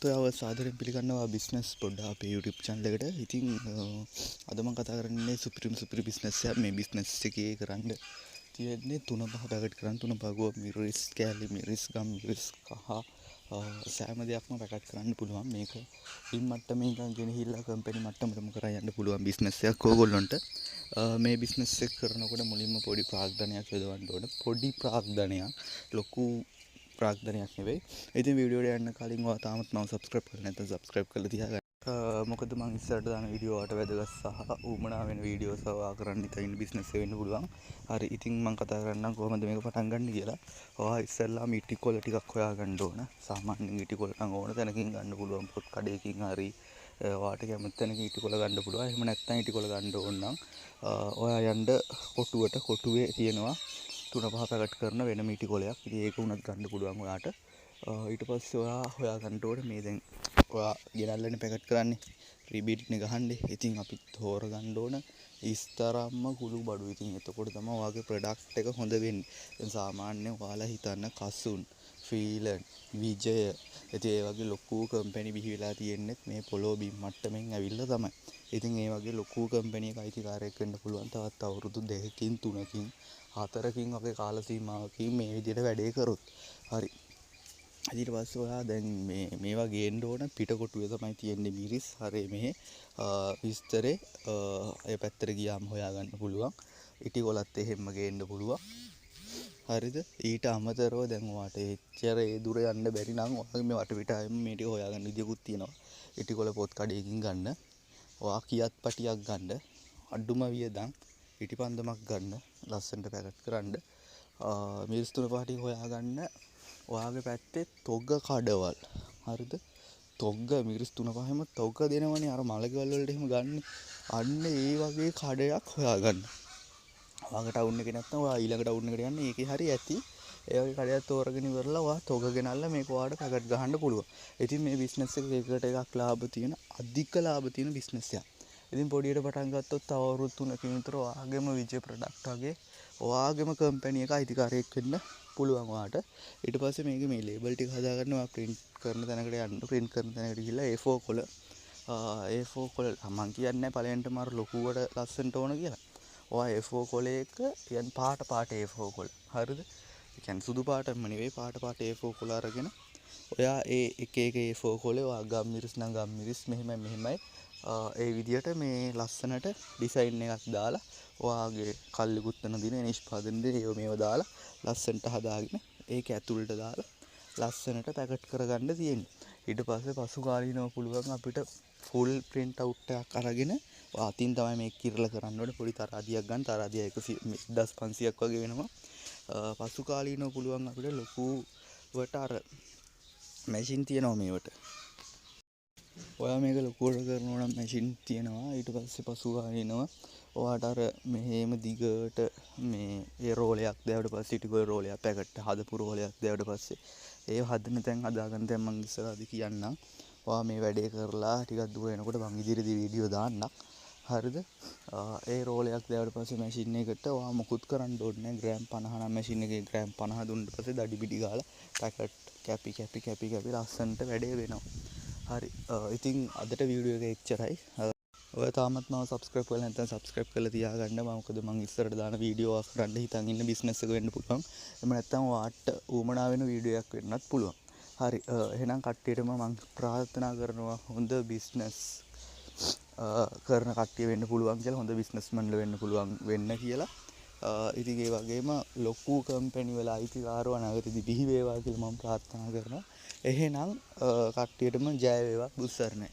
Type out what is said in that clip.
ඔයාව සාදරයෙන් පිළිගන්නවා බිස්නස් පොඩ්ඩා අපේ YouTube channel එකට. ඉතින් අද මම කතා කරන්නේ සුපිරි බිස්නස් එකක්. මේ බිස්නස් එකේ කරන්න තියෙන්නේ 3-5 පැකට් කරන්න 3-5 මිරිස් කෑලි මිරිස් ගම් මිරිස් කහ සෑම දෙයක්ම පැකට් කරන්න පුළුවන්. මේක ඉන් මට්ටමේ ඉඳන් ගෙනහිල්ලා කම්පැනි මට්ටමටම කරා යන්න පුළුවන් බිස්නස් එකක් ඕගොල්ලන්ට. මේ බිස්නස් එක කරනකොට මුලින්ම පොඩි ප්‍රාග්ධනයක් යොදවන්න ඕන. පොඩි ප්‍රාග්ධනයක් ලොකු ප්‍රාග්ධනයක් නෙවෙයි. ඉතින් වීඩියෝ එකට යන්න කලින් ඔයා තාමත් මම සබ්ස්ක්‍රයිබ් කරලා නැත්නම් සබ්ස්ක්‍රයිබ් කරලා තියාගන්න. මොකද මම ඉස්සරහට දාන වීඩියෝ වලට වැදගත් සහ උමනා වෙන වීඩියෝස් ඔයා කරන්න ඉතින් බිස්නස් එක වෙන්න පුළුවන්. හරි ඉතින් මම කතා කරන්නම් කොහොමද මේක පටන් ගන්න කියලා. ඔයා ඉස්සෙල්ලා ඉටි කොළ ටිකක් හොයාගන්න ඕන. සාමාන්‍යයෙන් ඉටි කොළ නම් ඕන තැනකින් ගන්න පුළුවන්. පොත් කඩේකින් හරි ඔයාට කැමති තැනකින් ඉටි කොළ ගන්න පුළුවන්. එහෙම නැත්නම් ඉටි කොළ ගන්න ඕන නම් ඔයා යන්න කොටුවේ තියෙනවා 3-5 පැකට් කරන වෙනම ඉටි කොළයක්. ඉතින් ඒක උනත් ගන්න පුළුවන් ඔයාට. ඊට පස්සේ ඔයා හොයාගන්න ඕනේ මේ දැන් ඔයා ගෙනල්ලානේ පැකට් කරන්නේ රිබීට්නේ ගහන්නේ. ඉතින් අපි තෝරගන්න ඕන ඉස්තරම්ම kulubadu. ඉතින් එතකොට තමයි ඔයාගේ ප්‍රොඩක්ට් එක හොඳ වෙන්නේ. දැන් සාමාන්‍යයෙන් ඔයාලා හිතන්න කසුන් ෆීලන් විජය ඉතින් ඒ වගේ ලොකු කම්පැනි බිහි වෙලා තියෙන්නේ මේ පොළොව බිම් මට්ටමින් ඇවිල්ලා තමයි. ඉතින් ඒ වගේ ලොකු කම්පැනි එකක අයිතිකාරයෙක් වෙන්න පුළුවන් තවත් අවුරුදු 2කින් 3කින් 4කින් වගේ කාල සීමාවකින් මේ විදිහට වැඩේ කරොත්. හරි. ඊට පස්සේ ඔයා දැන් මේවා ගේන්න ඕන පිටකොටුවේ තමයි තියෙන්නේ මිරිස්. හරි මෙහි විස්තරේ ඒ පැත්තට ගියාම හොයාගන්න පුළුවන්. ඉටි කොලත් එහෙම ගේන්න පුළුවන්. හරිද? ඊට අමතරව දැන් ඔයාට එච්චර ඒ දුර යන්න බැරි නම් ඔයාගේ මේ වටපිටාවෙම මේ ටික හොයාගන්න විදියකුත් තියෙනවා. ඉටි කොල පොත් කඩේකින් ගන්න. ඔයා කියක් පටියක් ගන්න. අඩුම වියදම් ඉටි පන්දමක් ගන්න. ලස්සනට පැකට් කරන්න. මිරිස් 3-5 ටික හොයාගන්න. ඔයාගේ පැත්තේ තොග කඩවල්. හරිද? තොග මිරිස් 3-5ම තොග දෙනවනේ අර මලකවල වලට එහෙම ගන්න. අන්න ඒ වගේ කඩයක් හොයාගන්න. ඔයාගේ ටවුන් එකේ නැත්නම් ඔයා ඊළඟ ටවුන් එකට යන්න ඒකේ හරි ඇති. ඒ වගේ කඩයක් තෝරගෙන ඉවරලා ඔයා තොග ගෙනල්ලා මේක ඔයාට පැකට් ගහන්න පුළුවන්. ඉතින් මේ බිස්නස් එක එකට එකක් ලාභ තියෙන අධික ලාභ තියෙන බිස්නස් එකක්. ඉතින් පොඩියට පටන් ගත්තොත් තව අවුරුදු 3කින් විතර ඔයාගේම විජේ ප්‍රොඩක්ට් වගේ ඔයාගේම කම්පැනි එක අයිතිකාරයෙක් වෙන්න පුළුවන් ඔයාට. ඊට පස්සේ මේකේ මේ ලේබල් ටික හදාගන්න ඔයා print කරන තැනකට යන්න. print කරන තැනකට ගිහලා A4 කොළ A4 කොළ මම කියන්නේ පළවෙනිටම අර ලොකුවට ලස්සනට ඕන කියලා. ඔයා A4 කොළයක යන් පාට A4 කොළ. හරිද? ඒ කියන්නේ සුදු පාටම නෙවෙයි පාට A4 කොළ අරගෙන ඔයා ඒ එක A4 කොළේ ඔයා ගම් මිරිස් නම් ගම් මිරිස් මෙහෙමයි ඒ විදිහට මේ ලස්සනට ඩිසයින් එකක් දාලා ඔයාගේ කල්ලිකුත් වෙන දින නිෂ්පාදන දින මේව දාලා ලස්සනට හදාගෙන ඒක ඇතුළට දාලා ලස්සනට පැකට් කරගන්න තියෙන්නේ. ඊට පස්සේ පසු කාලීනව පුළුවන් අපිට ෆුල් print out එකක් අරගෙන ඔයා අතින් තමයි මේක කිරලා කරන්න ඕනේ. පොඩි තරාදියක් ගන්න. තරාදිය 1500ක් වගේ වෙනවා. පසු කාලීනව පුළුවන් අපිට ලොකුවට අර මැෂින් තියෙනවා මේවට. ඔයා මේක ලොකුවට කරනවා නම් මැෂින් තියෙනවා. ඊට පස්සේ පසු කාලීනව ඔයාට අර මෙහෙම දිගට මේ ඒ රෝලයක් දැවුවට පස්සේ ඉටිකොල රෝලයක් පැකට් හදපු රෝලයක් දැවුවට පස්සේ ඒ හදන තැන් හදාගන්න තැන් මම ඉස්සරහදී කියන්නම්. ඔයා මේ වැඩේ කරලා ටිකක් දුර එනකොට මම ඉදිරියේදී වීඩියෝ දාන්නම්. හරිද? ඒ රෝලයක් දැවුවට පස්සේ මැෂින් එකට ඔයා මොකුත් කරන්න ඕනේ නැහැ. ග්‍රෑම් 50 නම් මැෂින් එකේ ග්‍රෑම් 50 දුන්නාට පස්සේ දඩි පිටි ගාලා පැකට් කැපි ලස්සනට වැඩේ වෙනවා. හරි ඉතින් අදට වීඩියෝ එක එච්චරයි. ඔය තාමත් මම සබ්ස්ක්‍රයිබ් කරලා නැත්නම් සබ්ස්ක්‍රයිබ් කරලා තියාගන්න. මොකද මම ඉස්සරට දාන වීඩියෝ කරන්න හිතන් ඉන්න බිස්නස් එක වෙන්න පුළුවන්. එහෙම නැත්නම් ඔයාට ඌමනා වෙන වීඩියෝ එකක් වෙන්නත් පුළුවන්. හරි එහෙනම් කට්ටියටම මම ප්‍රාර්ථනා කරනවා හොඳ බිස්නස් කරන කට්ටිය වෙන්න පුළුවන් කියලා. හොඳ බිස්නස්මන්ලා වෙන්න පුළුවන් වෙන්න කියලා. ඉතින් ඒ වගේම ලොකු කම්පැනි වල අයිතිකාරව අනාගතේදී බිහි වේවා කියලා මම ප්‍රාර්ථනා කරනවා. එහෙනම් කට්ටියටම ජය වේවා බුස්සරණයි.